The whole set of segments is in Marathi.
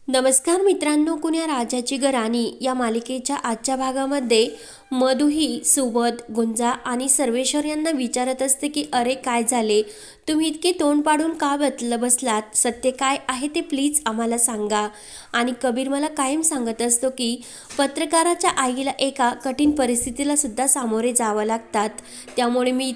नमस्कार मित्रांनो, कुण्या राजाची गराणी या मालिकेच्या आजच्या भागामध्ये मधु ही सुबोध, गुंजा आणि सर्वेश्वर यांना विचारत असते की अरे काय झाले, तुम्ही इतके तोंड पाडून का बसलात, सत्य काय आहे ते प्लीज आम्हाला सांगा. आणि कबीर मला कायम सांगत असतो की पत्रकाराच्या आईला एका कठीण परिस्थितीला सुद्धा सामोरे जावं लागतात, त्यामुळे मी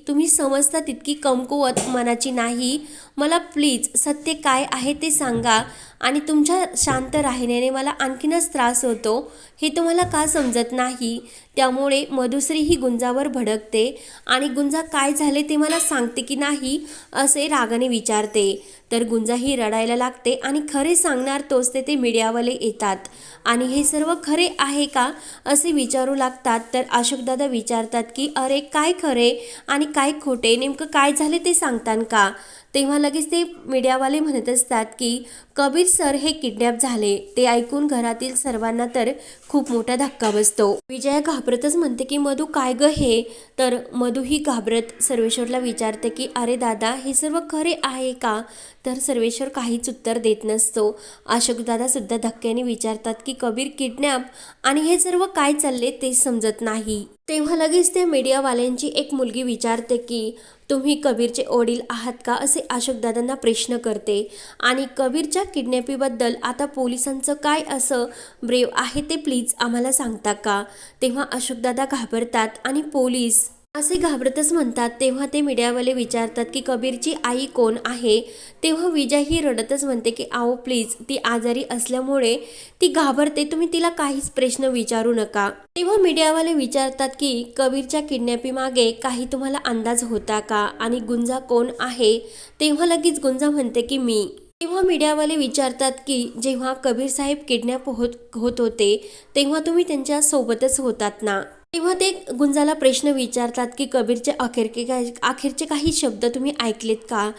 तुम्ही समजता तितकी कमकुवत मनाची नाही. मला प्लीज सत्य काय आहे ते सांगा. आणि तुमच्या शांत राहण्याने मला आणखीनच त्रास होतो, हे तुम्हाला का समजत नाही. त्यामुळे मधुश्री ही गुंजावर भडकते आणि गुंजा काय झाले ते मला सांगते की नाही असे रागाने विचारते. तर गुंजा ही रडायला लागते आणि खरे सांगणार तोच ते मीडियावाले येतात आणि हे सर्व खरे आहे का असे विचारू लागतात. तर अशोकदादा विचारतात की अरे काय खरे आणि काय खोटे, नेमकं काय झाले ते सांगतान का. तेव्हा लगेच ते मीडियावाले म्हणत असतात की कबीर सर हे किडनॅप झाले. ते ऐकून घरातील सर्वांना तर खूप मोठा धक्का बसतो. विजया घाबरतच म्हणते की मधु काय ग हे. तर मधु ही घाबरत सर्वेश्वरला विचारते की अरे दादा हे सर्व खरे आहे का. तर सर्वेश्वर काहीच उत्तर देत नसतो. अशोकदादा सुद्धा धक्क्याने विचारतात की कबीर किडनॅप आणि हे सर्व काय चालले ते समजत नाही. तेव्हा लगेच त्या मीडियावाल्यांची एक मुलगी विचारते की तुम्ही कबीरचे वडील आहात का असे अशोकदादांना प्रश्न करते. आणि कबीरच्या किडनॅपीबद्दल आता पोलिसांचं काय असं ब्रेव आहे ते प्लीज आम्हाला सांगता का. तेव्हा अशोकदादा घाबरतात आणि पोलीस असे घाबरतच म्हणतात. तेव्हा ते मीडियावाले विचारतात की कबीरची आई कोण आहे. तेव्हा विजय ही रडतच म्हणते की आओ प्लीज, ती आजारी असल्यामुळे ती घाबरते, तुम्ही तिला काहीच प्रश्न विचारू नका. तेव्हा मीडियावाले विचारतात की कबीरच्या किडनॅपी मागे काही तुम्हाला अंदाज होता का आणि गुंजा कोण आहे. तेव्हा लगेच गुंजा म्हणते की मी. तेव्हा मीडियावाले विचारतात की जेव्हा कबीर साहेब किडनॅप होत होते तेव्हा तुम्ही त्यांच्या सोबतच होतात ना. तेव्हा ते गुंजाला प्रश्न विचारतात की कबीरचे अखेरचे काही शब्द तुम्ही ऐकलेत का.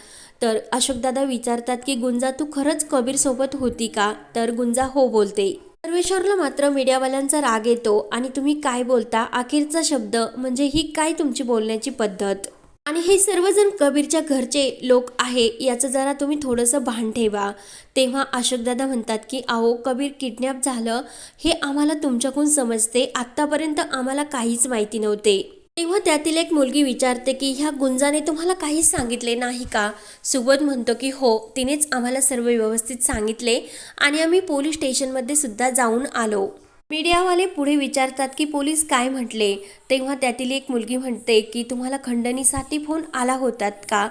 तर अशोकदादा विचारतात की गुंजा तू खरंच कबीर सोबत होती का. तर गुंजा हो बोलते. सर्वेश्वरला मात्र मीडियावाल्यांचा राग येतो आणि तुम्ही काय बोलता, अखेरचा शब्द म्हणजे ही काय तुमची बोलण्याची पद्धत. आणि हे सर्वजण कबीरच्या घरचे लोक आहे याचं जरा तुम्ही थोडंसं भान ठेवा. तेव्हा अशोकदादा म्हणतात की अहो कबीर किडनॅप झालं हे आम्हाला तुमच्याकडून समजते, आत्तापर्यंत आम्हाला काहीच माहिती नव्हते. तेव्हा त्यातील एक मुलगी विचारते की ह्या गुंजाने तुम्हाला काहीच सांगितले नाही का. सुबोध म्हणतो की हो, तिनेच आम्हाला सर्व व्यवस्थित सांगितले आणि आम्ही पोलीस स्टेशनमध्ये सुद्धा जाऊन आलो. मीडियावाले पुढे विचारतात की पोलीस काय म्हटले. तेव्हा त्यातील एक मुलगी म्हणते की तुम्हाला खंडणीसाठी फोन आला होतात का.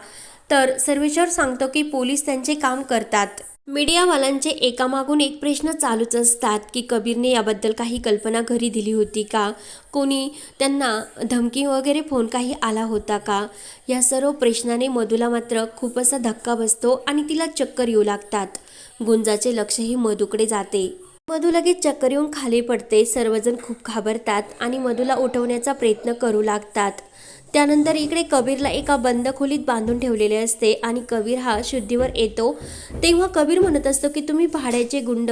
तर सर्वेश्वर सांगतो की पोलीस त्यांचे काम करतात. मीडियावाल्यांचे एकामागून एक प्रश्न चालूच असतात की कबीरने याबद्दल काही कल्पना घरी दिली होती का, कोणी त्यांना धमकी वगैरे फोन काही आला होता का. या सर्व प्रश्नाने मधुला मात्र खूप असा धक्का बसतो आणि तिला चक्कर येऊ लागतात. गुंजाचे लक्षही मधुकडे जाते. मधु लगेच चक्कर येऊन खाली पडते. सर्वजण खूप घाबरतात आणि मधुला उठवण्याचा प्रयत्न करू लागतात. त्यानंतर इकडे कबीरला एका बंद खोलीत बांधून ठेवलेले असते आणि कबीर हा शुद्धीवर येतो. तेव्हा कबीर म्हणत असतो की तुम्ही भाड्याचे गुंड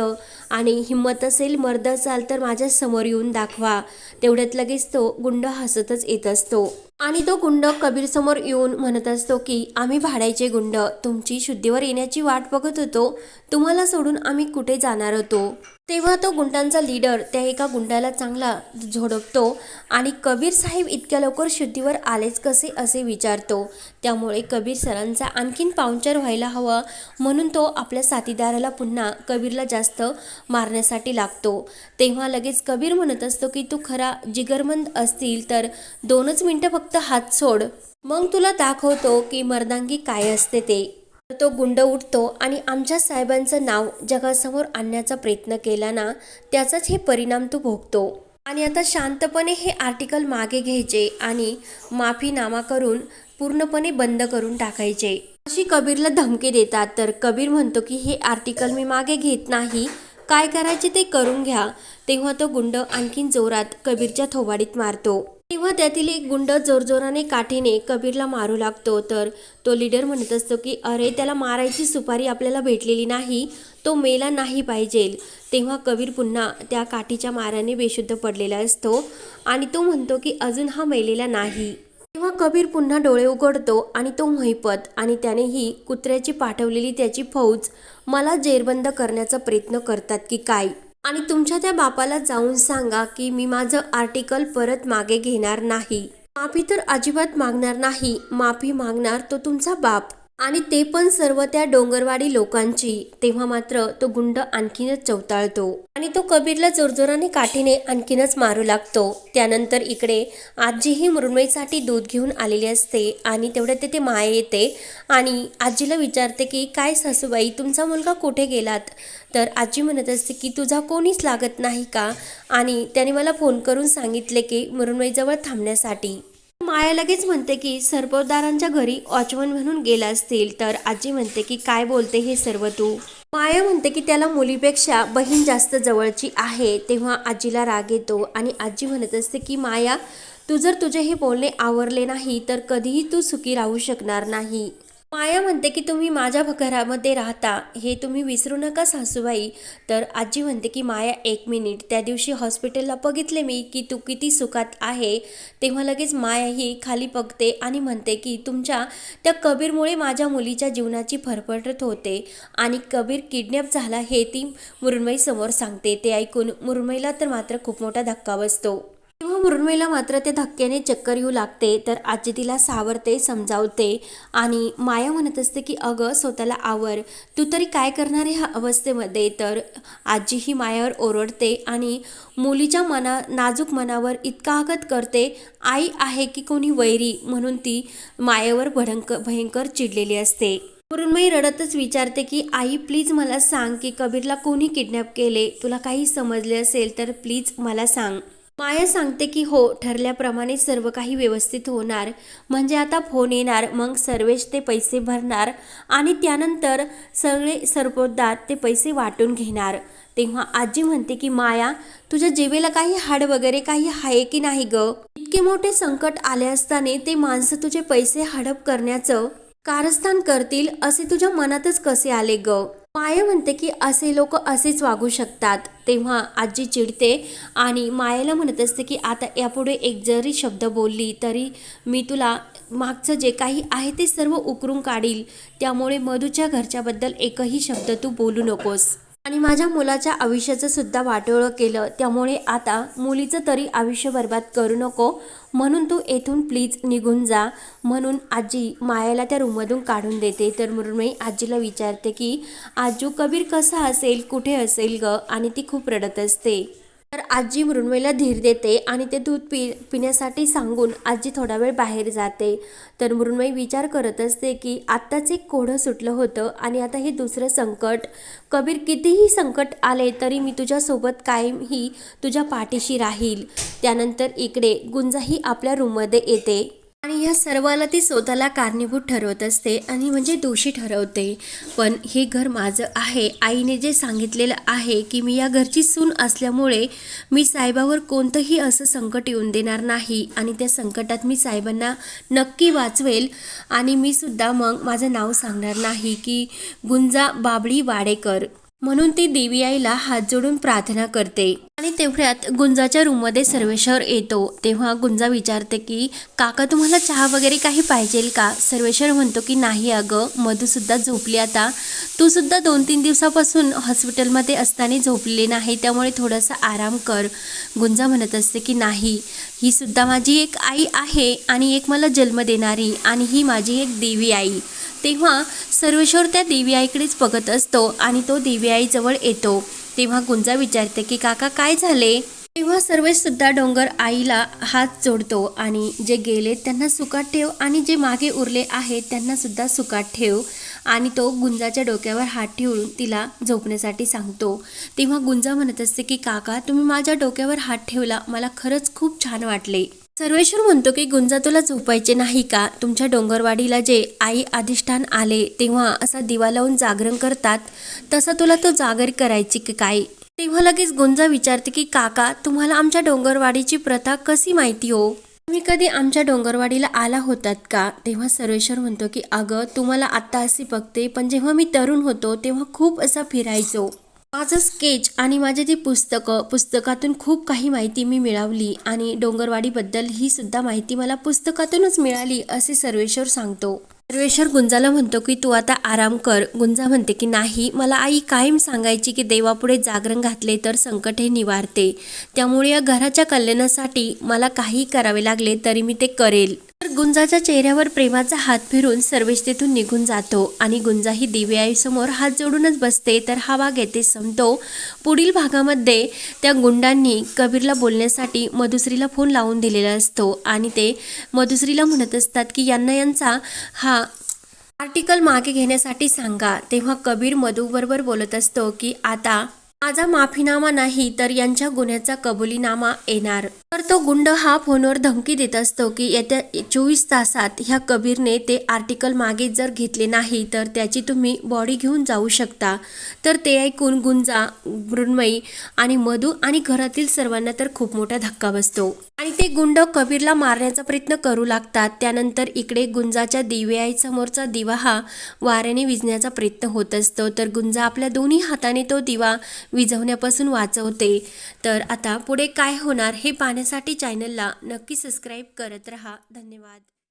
आणि हिंमत असेल, मर्द असाल तर माझ्या समोर येऊन दाखवा. तेवढ्यात लगेच तो गुंड हसतच येत असतो आणि तो गुंड कबीर समोर येऊन म्हणत असतो की आम्ही भाड्याचे गुंड तुमची शुद्धीवर येण्याची वाट बघत होतो, तुम्हाला सोडून आम्ही कुठे जाणार होतो. तेव्हा तो गुंडांचा लीडर त्या एका गुंडाला चांगला झोडपतो आणि कबीर साहेब इतक्या लवकर शुद्धीवर आलेच कसे असे विचारतो. त्यामुळे कबीर सरांचा आणखीन पाहुणचार व्हायला हवा म्हणून तो आपल्या साथीदाराला पुन्हा कबीरला जास्त मारण्यासाठी लागतो. तेव्हा लगेच कबीर म्हणत असतो की तू खरा जिगरमंद असतील तर 2च मिनिटं फक्त हात सोड, मग तुला दाखवतो की मर्दांगी काय असते ते. तो गुंड उठतो आणि आमच्या साहेबांचं नाव जगासमोर आणण्याचा प्रयत्न केला ना, त्याचाच हे परिणाम तू भोगतो. आणि आता शांतपणे हे आर्टिकल मागे घ्यायचे आणि माफीनामा करून पूर्णपणे बंद करून टाकायचे अशी कबीरला धमकी देतात. तर कबीर म्हणतो की हे आर्टिकल मी मागे घेत नाही, काय करायचे ते करून घ्या. तेव्हा तो गुंड आणखीन जोरात कबीरच्या थोबाडीत मारतो. तेव्हा त्यातील एक गुंड जोरजोराने काठीने कबीरला मारू लागतो. तर तो लीडर म्हणत असतो की अरे त्याला मारायची सुपारी आपल्याला भेटलेली नाही, तो मेला नाही पाहिजे. तेव्हा कबीर पुन्हा त्या काठीच्या माराने बेशुद्ध पडलेला असतो आणि तो म्हणतो की अजून हा मेलेला नाही. तेव्हा कबीर पुन्हा डोळे उघडतो आणि तो महिपत आणि त्यानेही कुत्र्याची पाठवलेली त्याची फौज मला जेरबंद करण्याचा प्रयत्न करतात की काय, आणि तुमच्या त्या बापाला जाऊन सांगा की मी माझं आर्टिकल परत मागे घेणार नाही. माफी तर अजिबात मागणार नाही. माफी मागणार तो तुमचा बाप, आणि ते पण सर्व त्या डोंगरवाडी लोकांची. तेव्हा मात्र तो गुंड आणखीनच चवताळतो आणि तो कबीरला जोरजोराने काठीने आणखीनच मारू लागतो. त्यानंतर इकडे आजीही मृण्मयीसाठी दूध घेऊन आलेली असते आणि तेवढ्यात तिथे माया येते आणि आजीला विचारते की काय सासूबाई, तुमचा मुलगा कुठे गेलात? तर आजी म्हणत असते की तुझा कोणीच लागत नाही का, आणि त्याने मला फोन करून सांगितले की मृण्मयीजवळ थांबण्यासाठी. माया लगेच म्हणते की सरपोतदारांच्या घरी वॉचमन म्हणून गेला असतील. तर आजी म्हणते की काय बोलते हे सर्व तू? माया म्हणते की त्याला मुलीपेक्षा बहीण जास्त जवळची आहे. तेव्हा आजीला राग येतो आणि आजी म्हणत असते की माया, तू जर तुझे हे बोलणे आवरले नाही तर कधीही तू सुखी राहू शकणार नाही. माया म्हणते की तुम्ही माझ्या घरामध्ये राहता हे तुम्ही विसरू नका सासूबाई. तर आजी म्हणते की माया एक मिनिट, त्या दिवशी हॉस्पिटलला बघितले मी की तू किती सुखात आहे. तेव्हा लगेच माया ही खाली बघते आणि म्हणते की तुमच्या त्या कबीरमुळे माझ्या मुलीच्या जीवनाची फरफटत होते आणि कबीर किडनॅप झाला हे ती मृण्मयी समोर सांगते. ते ऐकून मृण्मयीला तर मात्र खूप मोठा धक्का बसतो. तेव्हा मृण्मयीला मात्र त्या धक्क्याने चक्कर येऊ लागते. तर आजी तिला सावरते, समजावते आणि माया म्हणत असते की अगं स्वतःला आवर, तू तरी काय करणार आहे ह्या अवस्थेमध्ये. तर आजी ही मायावर ओरडते आणि मुलीच्या नाजूक मनावर इतका आघात करते. आई आहे की कोणी वैरी म्हणून ती मायावर भयंकर चिडलेली असते. मृण्मयी रडतच विचारते की आई प्लीज मला सांग की कबीरला कोणी किडनॅप केले, तुला काही समजले असेल तर प्लीज मला सांग. माया सांगते की हो, ठरल्याप्रमाणे सर्व काही व्यवस्थित होणार. म्हणजे आता फोन येणार, मग सर्वेश ते पैसे भरणार आणि त्यानंतर सगळे सरपोतदार ते पैसे वाटून घेणार. तेव्हा आजी म्हणते की माया, तुझ्या जिभेला काही हाड वगैरे काही आहे की नाही ग? इतके मोठे संकट आले असताना ते माणसं तुझे पैसे हडप करण्याचं कारस्थान करतील असे तुझ्या मनातच कसे आले ग? माया म्हणते की असे लोक असेच वागू शकतात. तेव्हा आजी चिडते आणि मायाला म्हणत असते की आता यापुढे एक जरी शब्द बोलली तरी मी तुला मागचं जे काही आहे ते सर्व उकरून काढील. त्यामुळे मधूच्या घरच्याबद्दल एकही शब्द तू बोलू नकोस. आणि माझ्या मुलाच्या आयुष्याचं सुद्धा वाटोळं केलं, त्यामुळे आता मुलीचं तरी आयुष्य बर्बाद करू नको, म्हणून तू येथून प्लीज निघून जा. म्हणून आजी मायाला त्या रूममधून काढून देते. तर मृण्मयी आजीला विचारते की आजू कबीर कसा असेल, कुठे असेल ग? आणि ती खूप रडत असते. तर आजी मृण्मयीला धीर देते आणि ते दूध पिण्यासाठी सांगून आजी थोडा वेळ बाहेर जाते. तर मृण्मयी विचार करत असते की आत्ताच एक कोडं सुटलं होतं आणि आता हे दुसरं संकट. कबीर कितीही संकट आले तरी मी तुझ्यासोबत कायमही तुझ्या पाठीशी राहील. त्यानंतर इकडे गुंजाही आपल्या रूममध्ये येते आणि या सर्वाला ती स्वतःला कारणीभूत ठरवत असते आणि म्हणजे दोषी ठरवते. पण हे घर माझं आहे. आईने जे सांगितलेलं आहे की मी या घरची सून असल्यामुळे मी साहेबावर कोणतंही असं संकट येऊन देणार नाही आणि त्या संकटात मी साहेबांना नक्की वाचवेल. आणि मी सुद्धा मग माझं नाव सांगणार नाही की गुंजा बाबळी वाडेकर. म्हणून ती देवी आईला हात जोडून प्रार्थना करते. आणि तेवढ्यात गुंजाच्या रूममध्ये सर्वेश्वर येतो. तेव्हा गुंजा विचारते की काका तुम्हाला चहा वगैरे काही पाहिजे का? सर्वेश्वर म्हणतो की नाही अगं, मधूसुद्धा झोपली आता. तू सुद्धा 2-3 दिवसापासून हॉस्पिटलमध्ये असताना झोपलेली नाही, त्यामुळे थोडासा आराम कर. गुंजा म्हणत असते की नाही, ही सुद्धा माझी एक आई आहे आणि एक मला जन्म देणारी, आणि ही माझी एक देवी आई. तेव्हा सर्वेश्वर त्या देवी आईकडेच बघत असतो आणि तो देवी आईजवळ येतो. तेव्हा गुंजा विचारते की काका काय झाले? तेव्हा सर्वेश सुद्धा डोंगर आईला हात जोडतो आणि जे गेले त्यांना सुखात ठेव आणि जे मागे उरले आहेत त्यांना सुद्धा सुखात ठेव. आणि तो गुंजाच्या डोक्यावर हात ठेवून तिला झोपण्यासाठी सांगतो. तेव्हा गुंजा म्हणत असते की काका तुम्ही माझ्या डोक्यावर हात ठेवला, मला खरंच खूप छान वाटले. सर्वेश्वर म्हणतो की गुंजा तुला झोपायचे नाही का? तुमच्या डोंगरवाडीला जे आई अधिष्ठान आले तेव्हा असा दिवा लावून जागरण करतात, तसा तुला तो जागर करायची की काय? तेव्हा लगेच गुंजा विचारते की काका तुम्हाला आमच्या डोंगरवाडीची प्रथा कशी माहिती हो? तुम्ही कधी आमच्या डोंगरवाडीला आला होतात का? तेव्हा सर्वेश्वर म्हणतो की अगं तुम्हाला आत्ता अशी बघते, पण जेव्हा मी तरुण होतो तेव्हा खूप असा फिरायचो. माझं स्केच आणि माझे ते पुस्तकातून खूप काही माहिती मी मिळवली आणि डोंगरवाडीबद्दल ही सुद्धा माहिती मला पुस्तकातूनच मिळाली असे सर्वेश्वर सांगतो. सर्वेश्वर गुंजाला म्हणतो की तू आता आराम कर. गुंजा म्हणते की नाही, मला आई कायम सांगायची की देवापुढे जागरण घातले तर संकट हे निवारते, त्यामुळे या घराच्या कल्याणासाठी मला काही करावे लागले तरी मी ते करेल. तर गुंजाच्या चेहऱ्यावर प्रेमाचा हात फिरून सर्वेश तेथून निघून जातो आणि गुंजा ही दिव्याईसमोर हात जोडूनच बसते. तर हा भाग येथे संपतो. पुढील भागामध्ये त्या गुंडांनी कबीरला बोलण्यासाठी मधुश्रीला फोन लावून दिलेला असतो आणि ते मधुश्रीला म्हणत असतात की यांचा हा आर्टिकल मागे घेण्यासाठी सांगा. तेव्हा कबीर मधूबरोबर बोलत असतो की आता माझा माफीनामा नाही तर यांच्या गुन्ह्याचा कबुलीनामा येणार. तर तो गुंड हा फोनवर धमकी देत असतो की येत्या 24 तासात ह्या कबीरने ते आर्टिकल मागे जर घेतले नाही तर त्याची तुम्ही बॉडी घेऊन जाऊ शकता. तर ते ऐकून गुंजा, मृण्मयी आणि मधू आणि घरातील सर्वांना तर खूप मोठा धक्का बसतो आणि ते गुंड कबीरला मारण्याचा प्रयत्न करू लागतात. त्यानंतर इकडे गुंजाच्या दिव्याईसमोरचा दिवा हा वाऱ्याने विझण्याचा प्रयत्न होत असतो. तर गुंजा आपल्या दोन्ही हाताने तो दिवा विझवण्यापासून वाचवते. तर आता पुढे काय होणार हे पाहण्यासाठी चॅनलला नक्की सबस्क्राईब करत रहा. धन्यवाद.